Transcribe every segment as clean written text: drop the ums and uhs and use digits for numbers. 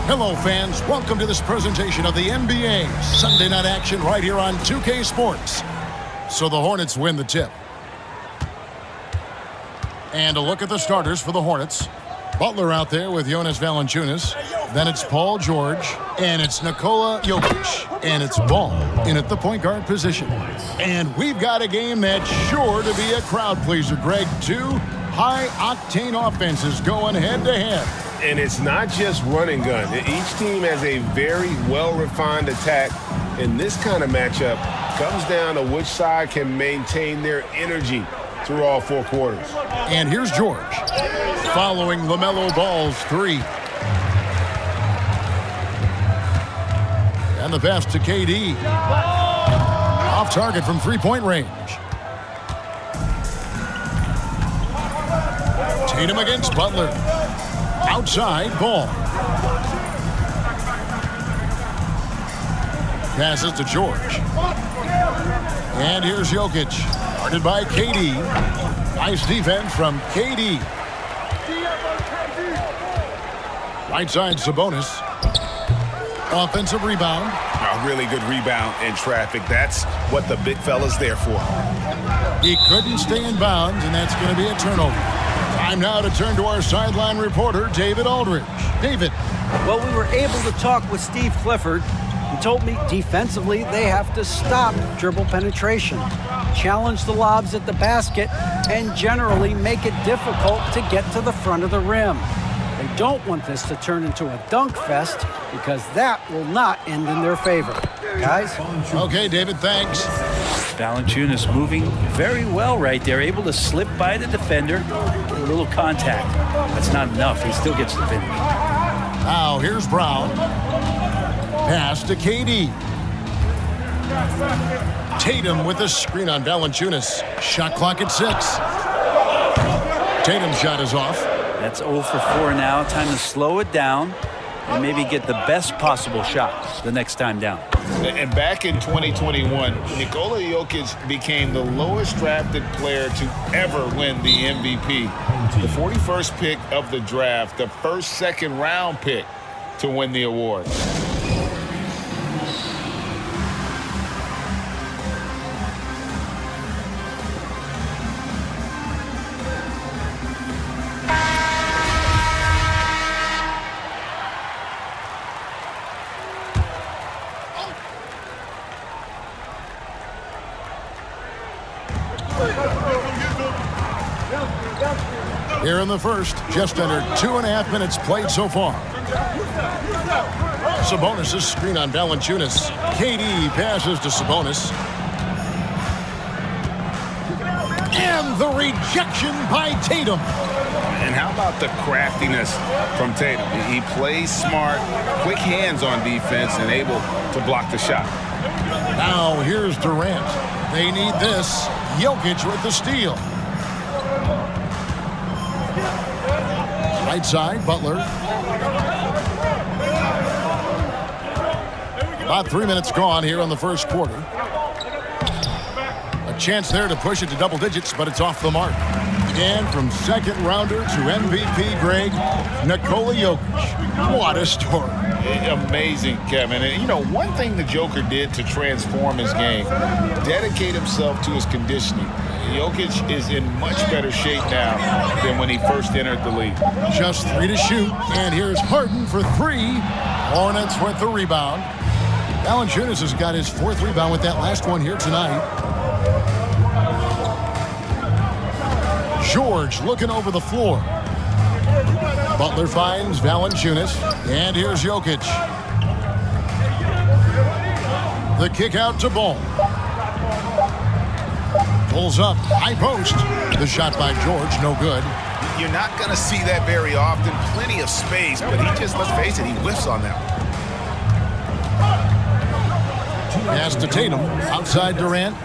Hello, fans. Welcome to this presentation of the NBA Sunday night action right here on 2K Sports. So the Hornets win the tip. And a look at the starters for the Hornets. Butler out there with Jonas Valanciunas. Then it's Paul George. And it's Nikola Jokic. And it's Ball in at the point guard position. And we've got a game that's sure to be a crowd pleaser, Greg. Two high-octane offenses going head-to-head. And it's not just run and gun. Each team has a very well-refined attack. And this kind of matchup comes down to which side can maintain their energy through all four quarters. And here's George following LaMelo Ball's three. And the pass to KD. Off target from three-point range. Tatum against Butler. Outside, Ball. Passes to George. And here's Jokic. Guarded by KD. Nice defense from KD. Right side, Sabonis. Offensive rebound. A really good rebound in traffic. That's what the big fella's there for. He couldn't stay in bounds, and that's going to be a turnover. Time now to turn to our sideline reporter, David Aldridge. David. Well, we were able to talk with Steve Clifford. He told me defensively they have to stop dribble penetration, challenge the lobs at the basket, and generally make it difficult to get to the front of the rim. They don't want this to turn into a dunk fest because that will not end in their favor. Guys? Okay, David, thanks. Valanciunas moving very well right there, able to slip by the defender, get a little contact. That's not enough. He still gets the finish. Now, here's Brown. Pass to KD. Tatum with a screen on Valanciunas. Shot clock at 6. Tatum's shot is off. That's 0 for 4 now. Time to slow it down and maybe get the best possible shot the next time down. And back in 2021, Nikola Jokic became the lowest drafted player to ever win the MVP. The 41st pick of the draft, the first second-round pick to win the award. Here in the first, just under 2.5 minutes played so far. Sabonis' screen on Valanciunas. KD passes to Sabonis. And the rejection by Tatum. And how about the craftiness from Tatum? He plays smart, quick hands on defense, and able to block the shot. Now here's Durant. They need this. Jokic with the steal. Right side, Butler. About 3 minutes gone here in the first quarter. A chance there to push it to double digits, but it's off the mark. And from second rounder to MVP, Greg, Nikola Jokic. What a story. Amazing, Kevin. And, you know, one thing the Joker did to transform his game, dedicate himself to his conditioning. Jokic is in much better shape now than when he first entered the league. Just 3 to shoot, and here's Harden for 3. Hornets with the rebound. Valanciunas has got his 4th rebound with that last one here tonight. George looking over the floor. Butler finds Valanciunas, and here's Jokic. The kick out to Ball. Pulls up, high post. The shot by George, no good. You're not going to see that very often. Plenty of space, but he just, let's face it, he whiffs on that one. Pass to Tatum, outside Durant.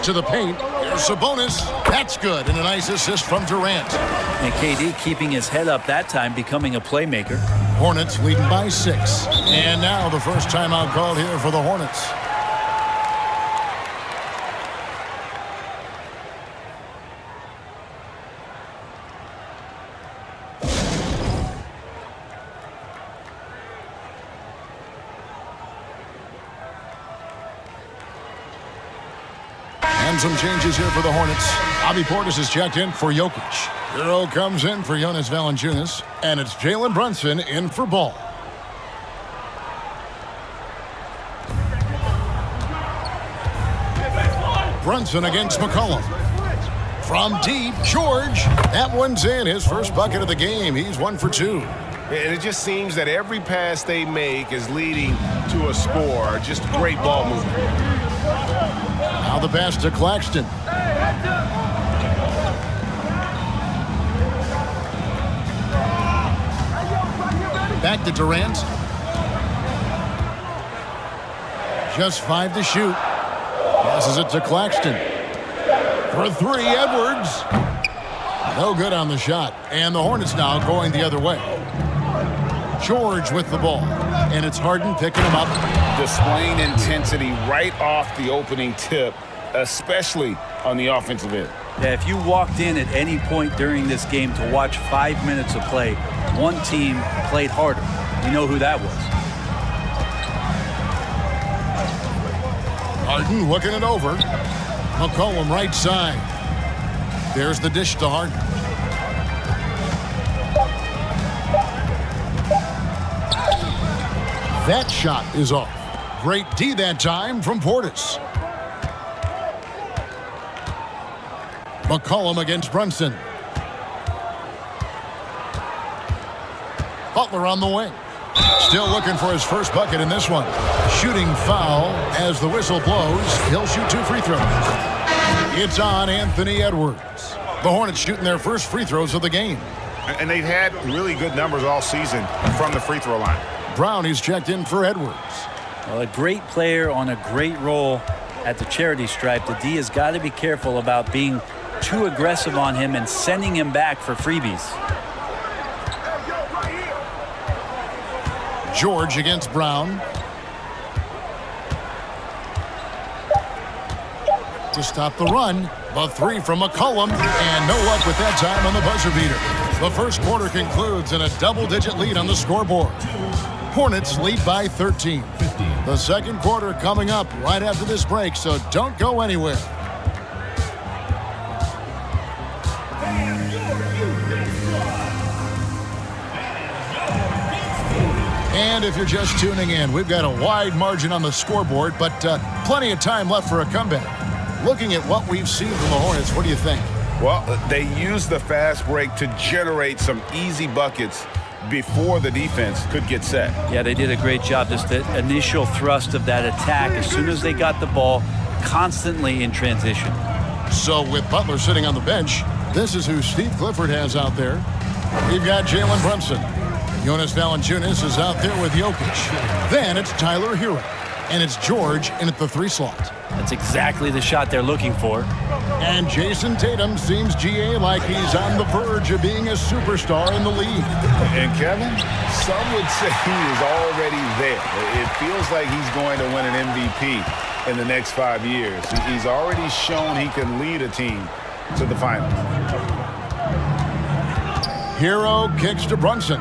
To the paint, here's Sabonis. That's good, and a nice assist from Durant. And KD keeping his head up that time, becoming a playmaker. Hornets leading by 6. And now the first timeout called here for the Hornets. And some changes here for the Hornets. Bobby Portis is checked in for Jokic. Hero comes in for Jonas Valanciunas. And it's Jalen Brunson in for Ball. Brunson against McCollum. From deep, George. That one's in. His first bucket of the game. He's 1 for 2. And it just seems that every pass they make is leading to a score. Just great ball movement. Now the pass to Claxton. Back to Durant. Just 5 to shoot. Passes it to Claxton. For 3, Edwards. No good on the shot. And the Hornets now going the other way. George with the ball. And it's Harden picking him up. Displaying intensity right off the opening tip, especially on the offensive end. Yeah, if you walked in at any point during this game to watch 5 minutes of play, one team played harder. You know who that was. Harden looking it over. McCollum right side. There's the dish to Harden. That shot is off. Great D that time from Portis. McCollum against Brunson. Butler on the wing. Still looking for his first bucket in this one. Shooting foul as the whistle blows. He'll shoot 2 free throws. It's on Anthony Edwards. The Hornets shooting their first free throws of the game. And they've had really good numbers all season from the free throw line. Brownie's checked in for Edwards. Well, a great player on a great role at the charity stripe. The D has got to be careful about being too aggressive on him and sending him back for freebies. George against Brown. To stop the run. A 3 from McCollum. And no luck with that time on the buzzer beater. The first quarter concludes in a double-digit lead on the scoreboard. Hornets lead by 13. The second quarter coming up right after this break, so don't go anywhere. And if you're just tuning in, we've got a wide margin on the scoreboard, but plenty of time left for a comeback. Looking at what we've seen from the Hornets, what do you think? Well, they used the fast break to generate some easy buckets before the defense could get set. Yeah, they did a great job. Just the initial thrust of that attack, as soon as they got the ball, constantly in transition. So with Butler sitting on the bench, this is who Steve Clifford has out there. We've got Jalen Brunson. Jonas Valanciunas is out there with Jokic. Then it's Tyler Hero. And it's George in at the 3 slot. That's exactly the shot they're looking for. And Jason Tatum seems, GA, like he's on the verge of being a superstar in the league. And Kevin, some would say he is already there. It feels like he's going to win an MVP in the next 5 years. He's already shown he can lead a team to the finals. Hero kicks to Brunson.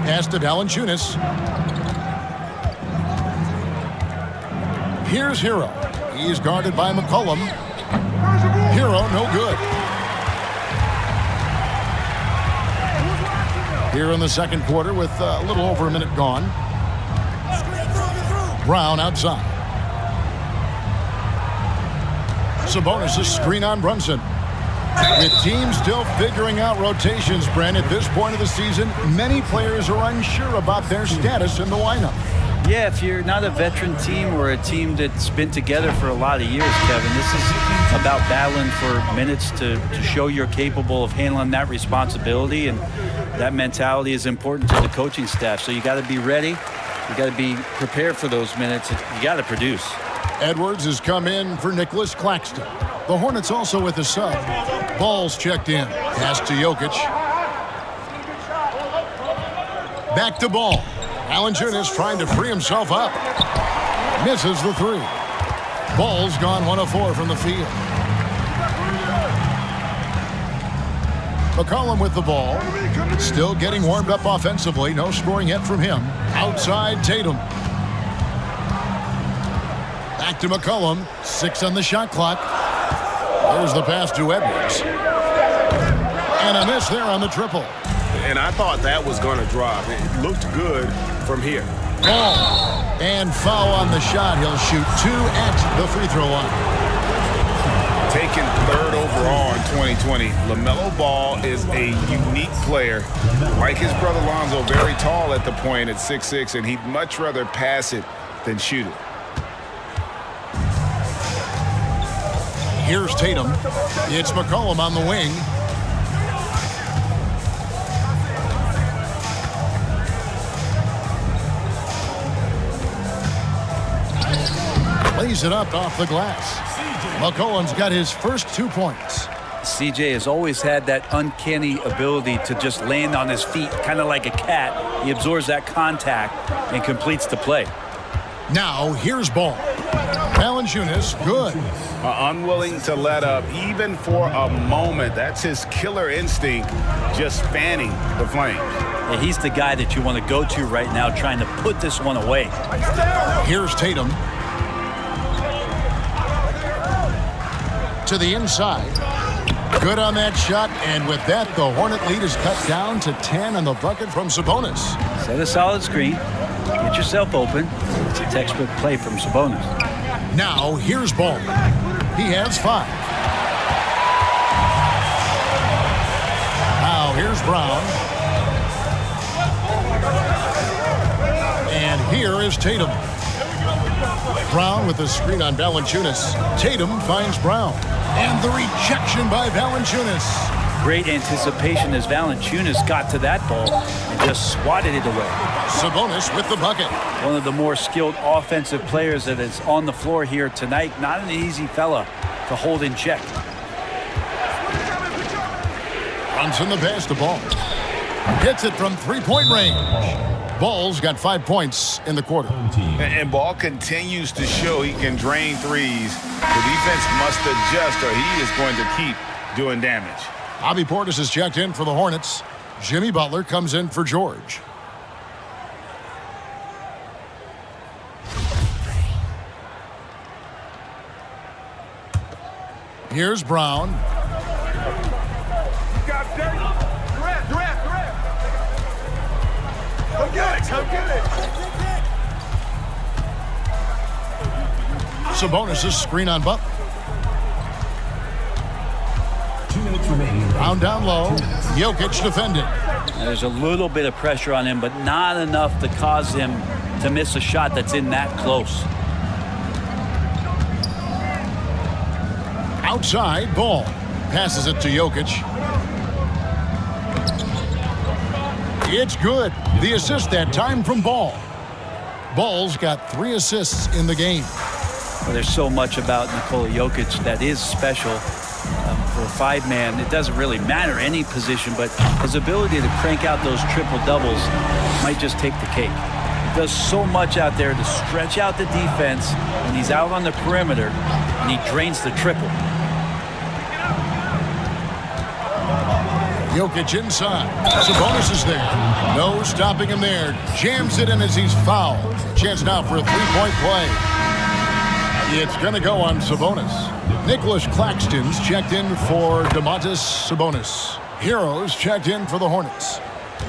Pass to Valanciunas. Here's Hero. He's guarded by McCollum. Hero, no good. Here in the second quarter with a little over a minute gone. Brown outside. Sabonis' screen on Brunson. With teams still figuring out rotations, Brent, at this point of the season, many players are unsure about their status in the lineup. Yeah, if you're not a veteran team or a team that's been together for a lot of years, Kevin, this is about battling for minutes to show you're capable of handling that responsibility, and that mentality is important to the coaching staff. So you got to be ready. You got to be prepared for those minutes. You got to produce. Edwards has come in for Nicholas Claxton. The Hornets also with a sub. Ball's checked in. Pass to Jokic. Back to Ball. Valanciunas trying to free himself up. Misses the 3. Ball's gone 1 of 4 from the field. McCollum with the ball. Still getting warmed up offensively. No scoring yet from him. Outside Tatum. Back to McCollum. 6 on the shot clock. There's the pass to Edwards. And a miss there on the triple. And I thought that was going to drop. It looked good from here. Ball. And foul on the shot. He'll shoot 2 at the free throw line. Taken 3rd overall in 2020, LaMelo Ball is a unique player. Like his brother Lonzo, very tall at the point at 6'6", and he'd much rather pass it than shoot it. Here's Tatum. It's McCollum on the wing. Lays it up off the glass. McCollum's got his first 2 points. CJ has always had that uncanny ability to just land on his feet, kind of like a cat. He absorbs that contact and completes the play. Now, here's Ball. Valanciunas, good. Unwilling to let up, even for a moment. That's his killer instinct, just fanning the flames. Yeah, he's the guy that you want to go to right now, trying to put this one away. Here's Tatum. To the inside. Good on that shot, and with that, the Hornet lead is cut down to 10 on the bucket from Sabonis. Set a solid screen. Get yourself open. It's a textbook play from Sabonis. Now, here's Ball. He has 5. Now, here's Brown. And here is Tatum. Brown with the screen on Valanciunas. Tatum finds Brown. And the rejection by Valanciunas. Great anticipation as Valanciunas got to that ball and just swatted it away. Sabonis with the bucket. One of the more skilled offensive players that is on the floor here tonight. Not an easy fella to hold in check. Runs in the pass to Ball. Hits it from 3-point range. Ball's got 5 points in the quarter. And Ball continues to show he can drain threes. The defense must adjust or he is going to keep doing damage. Bobby Portis is checked in for the Hornets. Jimmy Butler comes in for George. Here's Brown. Sabonis' screen on Butler. Brown down low. Jokic defending. There's a little bit of pressure on him, but not enough to cause him to miss a shot that's in that close. Outside, Ball. Passes it to Jokic. It's good. The assist that time from Ball. Ball's got 3 assists in the game. Well, there's so much about Nikola Jokic that is special. For a 5-man, it doesn't really matter any position, but his ability to crank out those triple-doubles might just take the cake. He does so much out there to stretch out the defense when he's out on the perimeter, and he drains the triple. Jokic inside. Sabonis is there. No stopping him there. Jams it in as he's fouled. Chance now for a 3-point play. It's going to go on Sabonis. Nicholas Claxton's checked in for Domantas Sabonis. Heroes checked in for the Hornets.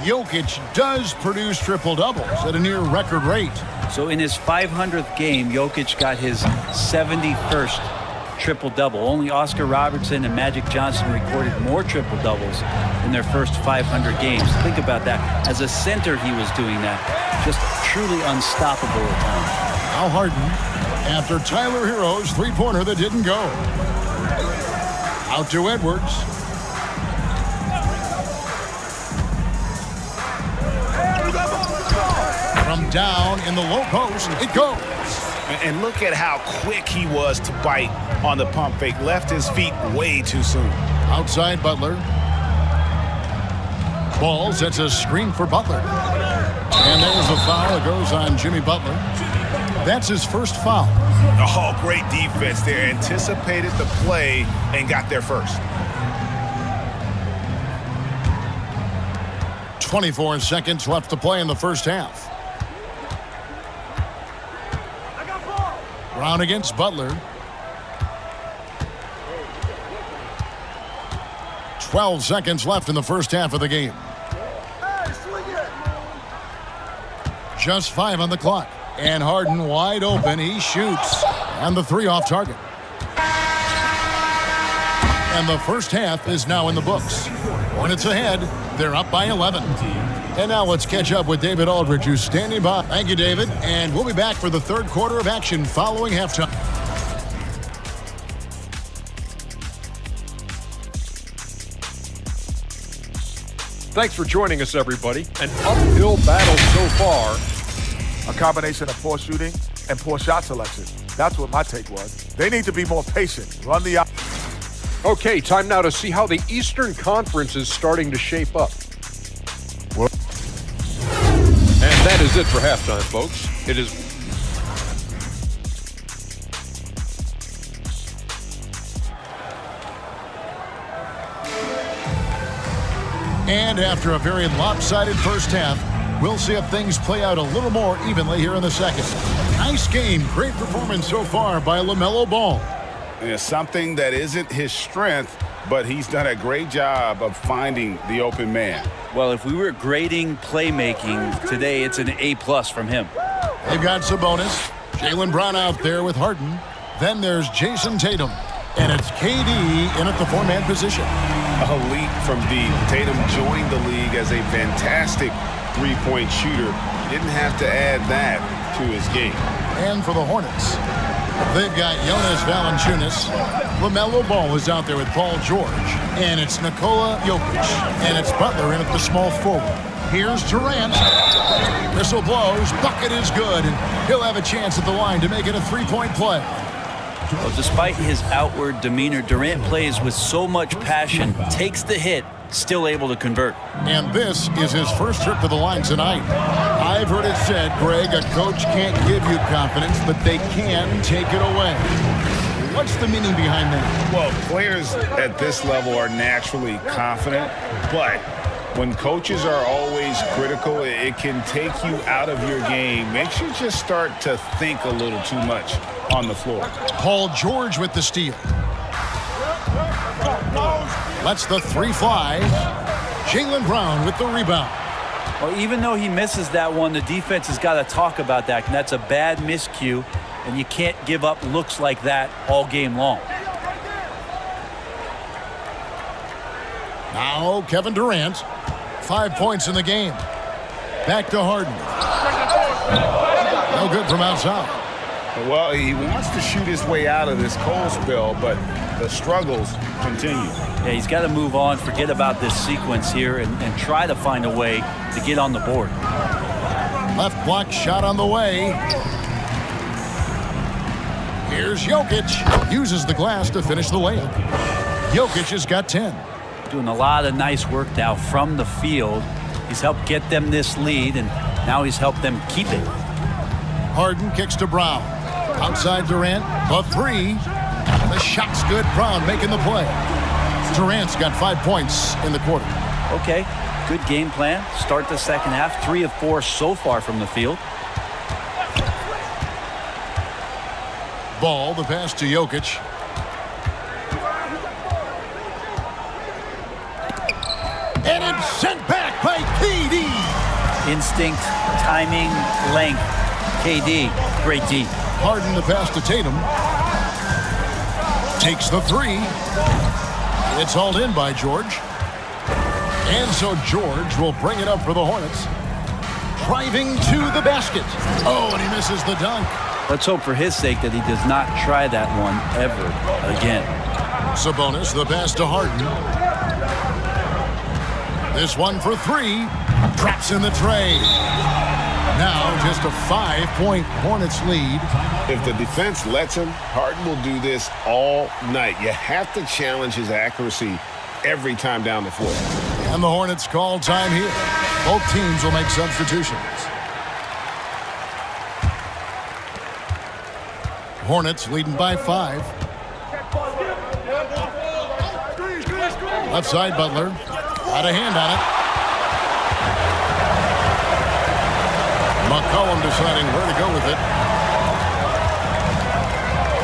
Jokic does produce triple-doubles at a near record rate. So in his 500th game, Jokic got his 71st triple-double. Only Oscar Robertson and Magic Johnson recorded more triple-doubles in their first 500 games. Think about that. As a center, he was doing that. Just truly unstoppable at times. Now Harden, after Tyler Hero's 3-pointer that didn't go. Out to Edwards. From down in the low post, it goes. And look at how quick he was to bite on the pump fake. Left his feet way too soon. Outside Butler. Ball sets a screen for Butler. And there's a foul that goes on Jimmy Butler. That's his first foul. Oh, great defense there. Anticipated the play and got there first. 24 seconds left to play in the first half. Brown against Butler. 12 seconds left in the first half of the game. Just 5 on the clock. And Harden wide open. He shoots. And the 3 off target. And the first half is now in the books. Hornets ahead. They're up by 11. And now let's catch up with David Aldridge, who's standing by. Thank you, David. And we'll be back for the third quarter of action following halftime. Thanks for joining us, everybody. An uphill battle so far. A combination of poor shooting and poor shot selection. That's what my take was. They need to be more patient. Run the... Okay, time now to see how the Eastern Conference is starting to shape up. And that is it for halftime, folks. It is... And after a very lopsided first half, we'll see if things play out a little more evenly here in the second. Nice game. Great performance so far by LaMelo Ball. It's something that isn't his strength, but he's done a great job of finding the open man. Well, if we were grading playmaking today, it's an A+ from him. They've got Sabonis. Jaylen Brown out there with Harden. Then there's Jason Tatum. And it's KD in at the 4-man position. A leap from deep. Tatum joined the league as a fantastic three-point shooter. Didn't have to add that to his game. And for the Hornets, they've got Jonas Valanciunas. LaMelo Ball is out there with Paul George. And it's Nikola Jokic. And it's Butler in at the small forward. Here's Durant. Whistle blows. Bucket is good. And he'll have a chance at the line to make it a 3-point play. Well, despite his outward demeanor, Durant plays with so much passion, takes the hit, still able to convert. And this is his first trip to the line tonight. I've heard it said, Greg, a coach can't give you confidence, but they can take it away. What's the meaning behind that? Well, players at this level are naturally confident, but when coaches are always critical, it can take you out of your game. Makes you just start to think a little too much on the floor. Paul George with the steal. Lets the 3 fly. Jaylen Brown with the rebound. Well, even though he misses that one, the defense has got to talk about that. And that's a bad miscue, and you can't give up looks like that all game long. Now Kevin Durant. 5 points in the game. Back to Harden. No good from outside. Well, he wants to shoot his way out of this cold spell, but the struggles continue. Yeah, he's got to move on, forget about this sequence here, and try to find a way to get on the board. Left block shot on the way. Here's Jokic. Uses the glass to finish the layup. Jokic has got 10. Doing a lot of nice work now from the field. He's helped get them this lead, and now he's helped them keep it. Harden kicks to Brown. Outside Durant, the 3. The shot's good. Brown making the play. Durant's got 5 points in the quarter. Okay, good game plan. Start the second half. 3 of 4 so far from the field. Ball, the pass to Jokic. And it's sent back by KD. Instinct, timing, length. KD, great D. Harden the pass to Tatum. Takes the 3. It's hauled in by George. And so George will bring it up for the Hornets. Driving to the basket. Oh, and he misses the dunk. Let's hope for his sake that he does not try that one ever again. Sabonis, the pass to Harden. This one for 3. Drops in the tray. Now just a 5-point Hornets lead. If the defense lets him, Harden will do this all night. You have to challenge his accuracy every time down the floor. And the Hornets call time here. Both teams will make substitutions. Hornets leading by 5. Left side, Butler. Got a hand on it. McCollum deciding where to go with it.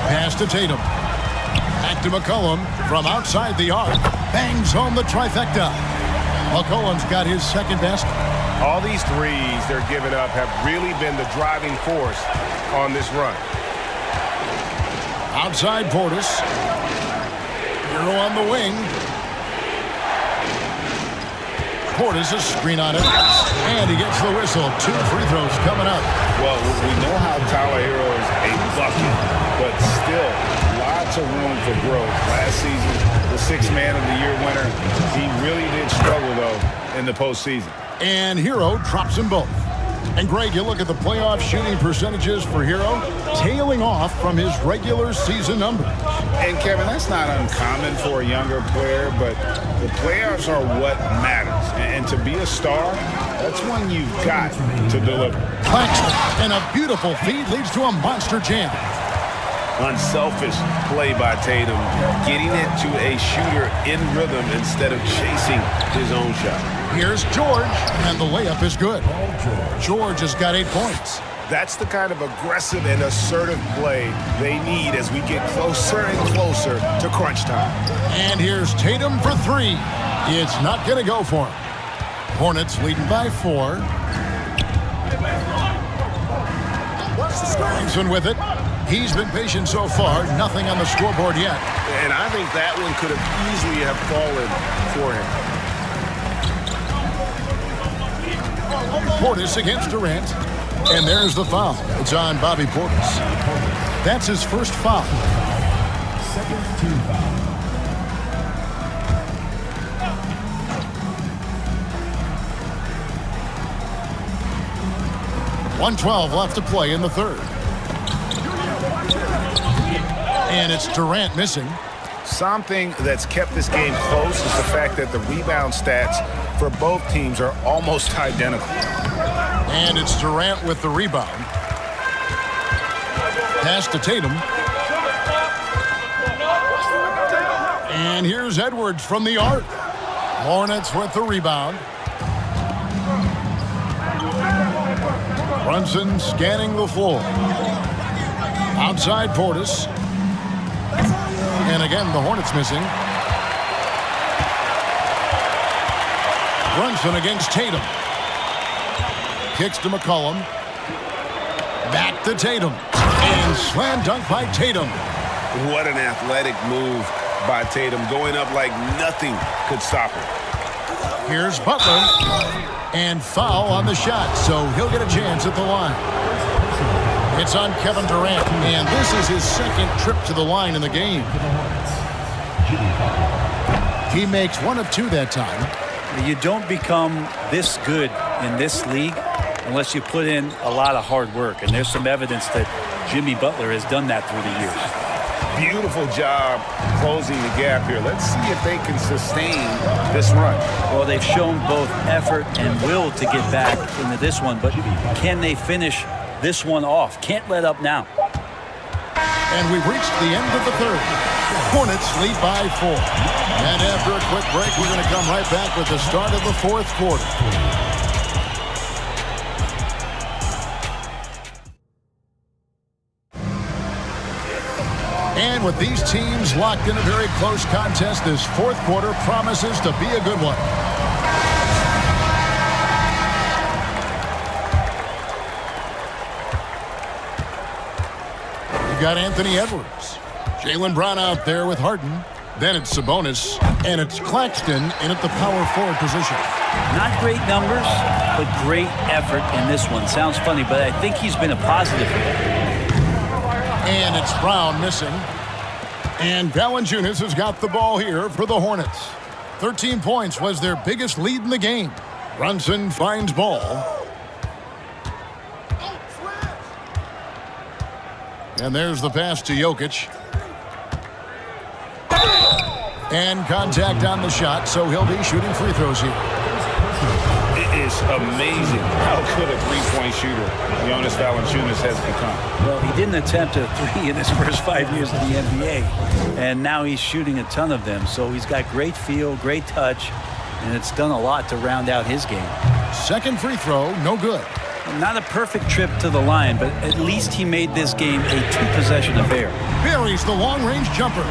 Pass to Tatum. Back to McCollum from outside the arc. Bangs home the trifecta. McCollum's got his second best. All these threes they're giving up have really been the driving force on this run. Outside Portis. Hero on the wing. Portis a screen on it. And he gets the whistle. 2 free throws coming up. Well, we know how Tyler Hero is a bucket, but still lots of room for growth. Last season, the 6th Man of the Year winner, he really did struggle, though, in the postseason. And Hero drops them both. And Greg, you look at the playoff shooting percentages for Hero, tailing off from his regular season numbers. And Kevin, that's not uncommon for a younger player, but the playoffs are what matters. And to be a star, that's when you've got to deliver. Claxton, and a beautiful feed leads to a monster jam. Unselfish play by Tatum, getting it to a shooter in rhythm instead of chasing his own shot. Here's George, and the layup is good. George has got 8 points. That's the kind of aggressive and assertive play they need as we get closer and closer to crunch time. And here's Tatum for 3. It's not going to go for him. Hornets leading by 4. Robinson with it. He's been patient so far. Nothing on the scoreboard yet. And I think that one could have easily have fallen for him. Portis against Durant. And there's the foul. It's on Bobby Portis. That's his first foul. Second team foul. 1:12 left to play in the third. And it's Durant missing. Something that's kept this game close is the fact that the rebound stats for both teams are almost identical. And it's Durant with the rebound. Pass to Tatum. And here's Edwards from the arc. Hornets with the rebound. Brunson scanning the floor. Outside Portis. And again, the Hornets missing. Brunson against Tatum. Kicks to McCollum. Back to Tatum. And slam dunk by Tatum. What an athletic move by Tatum, going up like nothing could stop him. Here's Butler. And foul on the shot, so he'll get a chance at the line. It's on Kevin Durant, and this is his second trip to the line in the game. He makes 1 of 2 that time. You don't become this good in this league unless you put in a lot of hard work, and there's some evidence that Jimmy Butler has done that through the years. Beautiful job closing the gap here. Let's see if they can sustain this run. Well, they've shown both effort and will to get back into this one, but can they finish this one off? Can't let up now. And we've reached the end of the third. Hornets lead by 4. And after a quick break, we're going to come right back with the start of the fourth quarter. And with these teams locked in a very close contest, this fourth quarter promises to be a good one. You got Anthony Edwards. Jaylen Brown out there with Harden. Then it's Sabonis. And it's Claxton in at the power forward position. Not great numbers, but great effort in this one. Sounds funny, but I think he's been a positive for them. And it's Brown missing. And Valanciunas has got the ball here for the Hornets. 13 points was their biggest lead in the game. Brunson finds ball. And there's the pass to Jokic. And contact on the shot, so he'll be shooting free throws here. It is amazing how good a three-point shooter Jonas Valanciunas has become. Well, he didn't attempt a 3 in his first 5 years in the NBA, and now he's shooting a ton of them. So he's got great feel, great touch, and it's done a lot to round out his game. Second free throw, no good. Not a perfect trip to the line, but at least he made this game a two-possession affair. Buries the long-range jumper.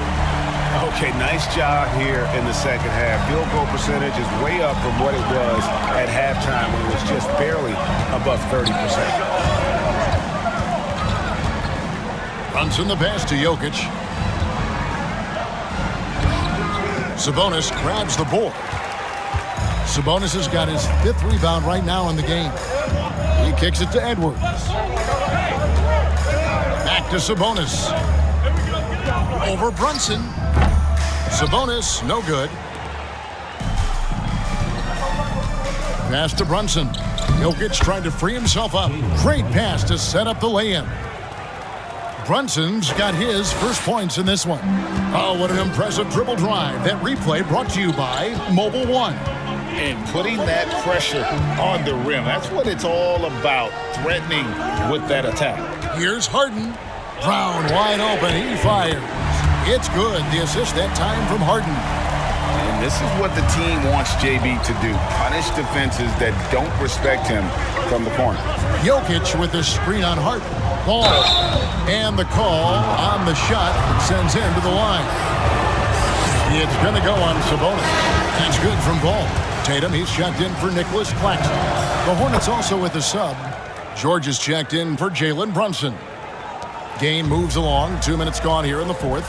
Okay, nice job here in the second half. Field goal percentage is way up from what it was at halftime when it was just barely above 30%. Brunson the pass to Jokic. Sabonis grabs the board. Sabonis has got his 5th rebound right now in the game. He kicks it to Edwards. Back to Sabonis. Over Brunson. Sabonis, no good. Pass to Brunson. Jokic trying to free himself up. Great pass to set up the lay-in. Brunson's got his first points in this one. Oh, what an impressive dribble drive. That replay brought to you by Mobile One. And putting that pressure on the rim. That's what it's all about, threatening with that attack. Here's Harden. Brown wide open. He fires. It's good. The assist that time from Harden. And this is what the team wants JB to do. Punish defenses that don't respect him from the corner. Jokic with the screen on Harden. Ball. And the call on the shot sends him to the line. It's going to go on Sabonis. That's good from Ball. Tatum, he's checked in for Nicholas Claxton. The Hornets also with a sub. George is checked in for Jalen Brunson. Game moves along. 2 minutes gone here in the 4th.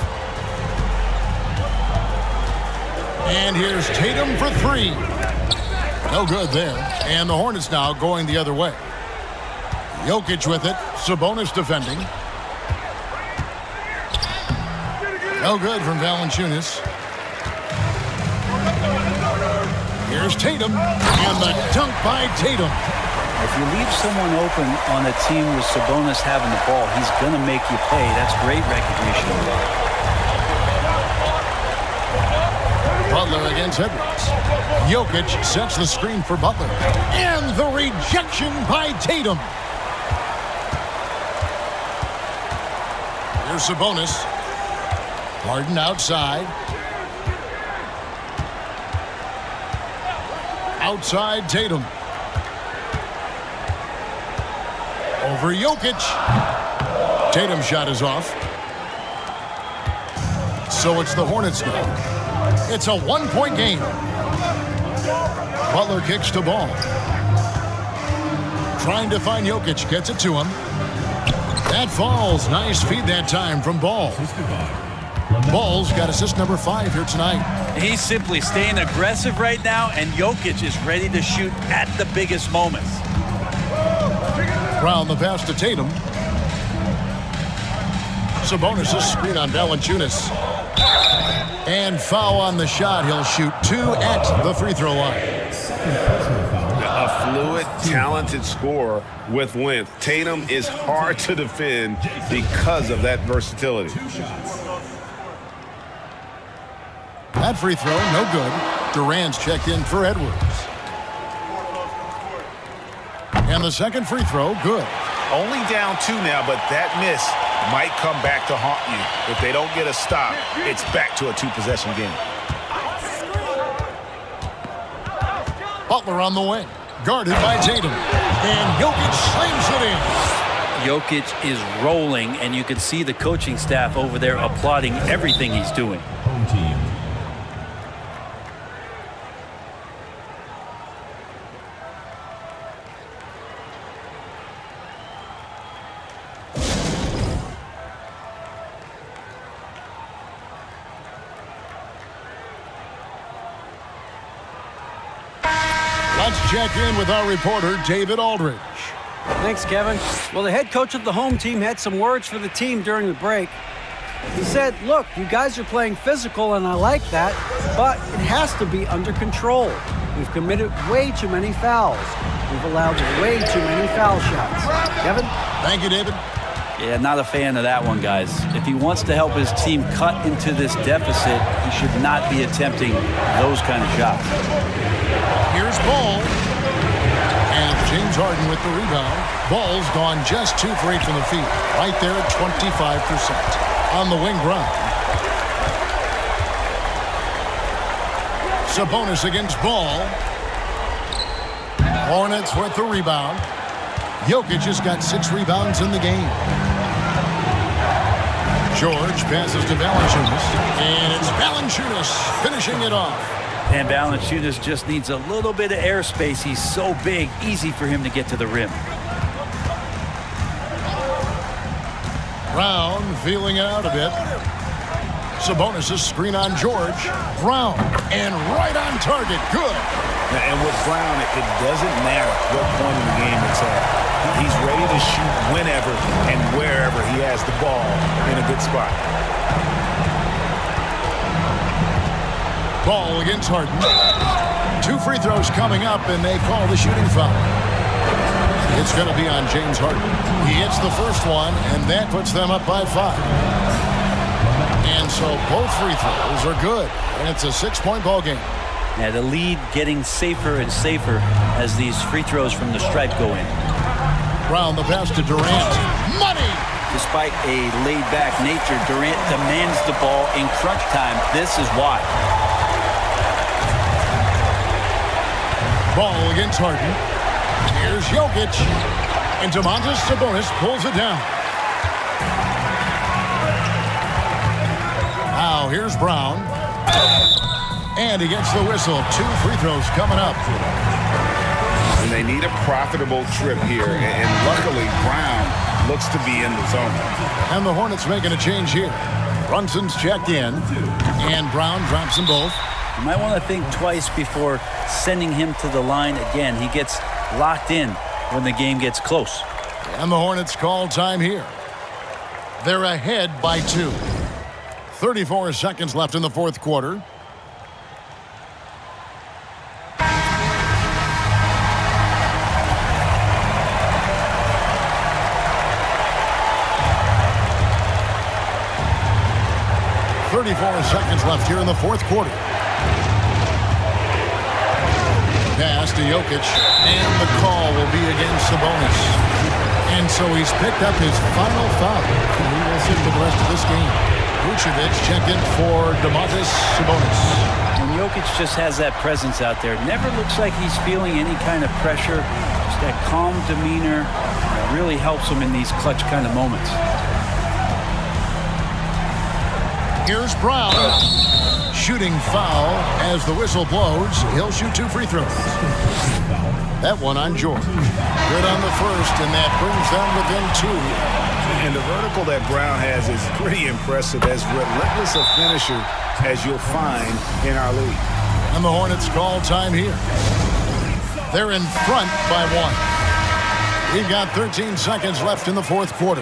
And here's Tatum for 3. No good there. And the Hornets now going the other way. Jokic with it. Sabonis defending. No good from Valanciunas. Here's Tatum, and the dunk by Tatum. If you leave someone open on a team with Sabonis having the ball, he's going to make you pay. That's great recognition. Butler against Edwards. Jokic sets the screen for Butler. And the rejection by Tatum. Here's Sabonis. Harden outside. Outside Tatum. Over Jokic. Tatum's shot is off. So it's the Hornets now. It's a 1-point game. Butler kicks to Ball. Trying to find Jokic. Gets it to him. That falls. Nice feed that time from Ball. Ball's got assist number 5 here tonight. He's simply staying aggressive right now, and Jokic is ready to shoot at the biggest moments. Brown the pass to Tatum. Sabonis' screen on Valanciunas. And foul on the shot. He'll shoot 2 at the free throw line. A fluid, talented scorer with length. Tatum is hard to defend because of that versatility. That free throw, no good. Durant's checked in for Edwards. And the second free throw, good. Only down 2 now, but that miss might come back to haunt you. If they don't get a stop, it's back to a 2-possession game. Butler on the wing, guarded by Tatum. And Jokic slams it in. Jokic is rolling, and you can see the coaching staff over there applauding everything he's doing. Home team. Let's check in with our reporter, David Aldridge. Thanks, Kevin. Well, the head coach of the home team had some words for the team during the break. He said, look, you guys are playing physical, and I like that, but it has to be under control. We've committed way too many fouls. We've allowed way too many foul shots. Kevin? Thank you, David. Yeah, not a fan of that one, guys. If he wants to help his team cut into this deficit, he should not be attempting those kind of shots. Here's Ball. And James Harden with the rebound. Ball's gone just 2 for 8 from the field. Right there at 25%. On the wing run. Sabonis against Ball. Hornets with the rebound. Jokic has got 6 rebounds in the game. George passes to Valanciunas, and it's Valanciunas finishing it off. And Valanciunas just needs a little bit of airspace. He's so big, easy for him to get to the rim. Brown feeling it out a bit. Sabonis' screen on George. Brown, and right on target. Good. And with Brown, it doesn't matter what point in the game it's at. He's ready to shoot whenever and wherever he has the ball in a good spot. Ball against Harden. 2 free throws coming up, and they call the shooting foul. It's going to be on James Harden. He hits the first one, and that puts them up by 5. And so both free throws are good, and it's a 6-point ball game. Yeah, the lead getting safer and safer as these free throws from the stripe go in. Brown, the pass to Durant. Money! Despite a laid-back nature, Durant demands the ball in crunch time. This is why. Ball against Harden. Here's Jokic. And Domantas Sabonis pulls it down. Now here's Brown. And he gets the whistle. 2 free throws coming up. And they need a profitable trip here. And luckily, Brown looks to be in the zone. And the Hornets making a change here. Brunson's checked in. And Brown drops them both. You might want to think twice before sending him to the line again. He gets locked in when the game gets close. And the Hornets call time here. They're ahead by 2. 34 seconds left in the fourth quarter. Seconds left here in the fourth quarter. Pass to Jokic, and the call will be against Sabonis. And so he's picked up his final foul. He will sit for the rest of this game. Vucevic checked in for Domantas Sabonis. And Jokic just has that presence out there. Never looks like he's feeling any kind of pressure. Just that calm demeanor really helps him in these clutch kind of moments. Here's Brown. Shooting foul as the whistle blows. He'll shoot 2 free throws. That one on George. Good on the first, and that brings them within 2. And the vertical that Brown has is pretty impressive, as relentless a finisher as you'll find in our league. And the Hornets call time here. They're in front by 1. We've got 13 seconds left in the fourth quarter.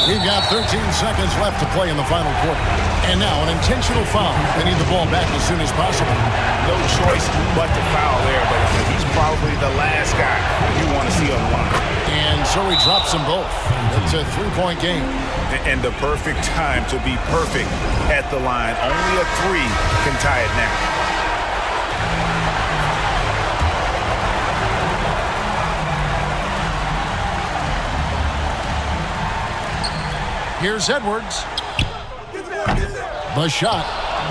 We've got 13 seconds left to play in the final quarter. And now an intentional foul. They need the ball back as soon as possible. No choice but to foul there, but he's probably the last guy you want to see on the line. And so he drops them both. It's a 3-point game. And the perfect time to be perfect at the line. Only a 3 can tie it now. Here's Edwards. The shot,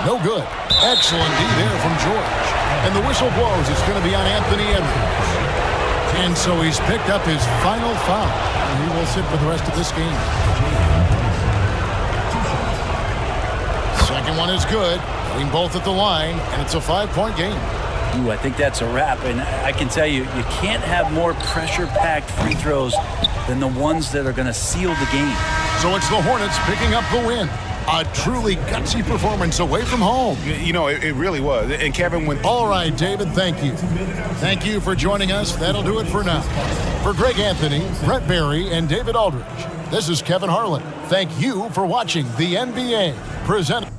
no good. Excellent D there from George. And the whistle blows. It's going to be on Anthony Edwards. And so he's picked up his final foul. And he will sit for the rest of this game. Second one is good. Hitting both at the line. And it's a 5-point game. Ooh, I think that's a wrap. And I can tell you, you can't have more pressure-packed free throws than the ones that are going to seal the game. So it's the Hornets picking up the win. A truly gutsy performance away from home. You know, it really was. And Kevin, when... All right, David, thank you. Thank you for joining us. That'll do it for now. For Greg Anthony, Brett Barry, and David Aldridge, this is Kevin Harlan. Thank you for watching the NBA presented.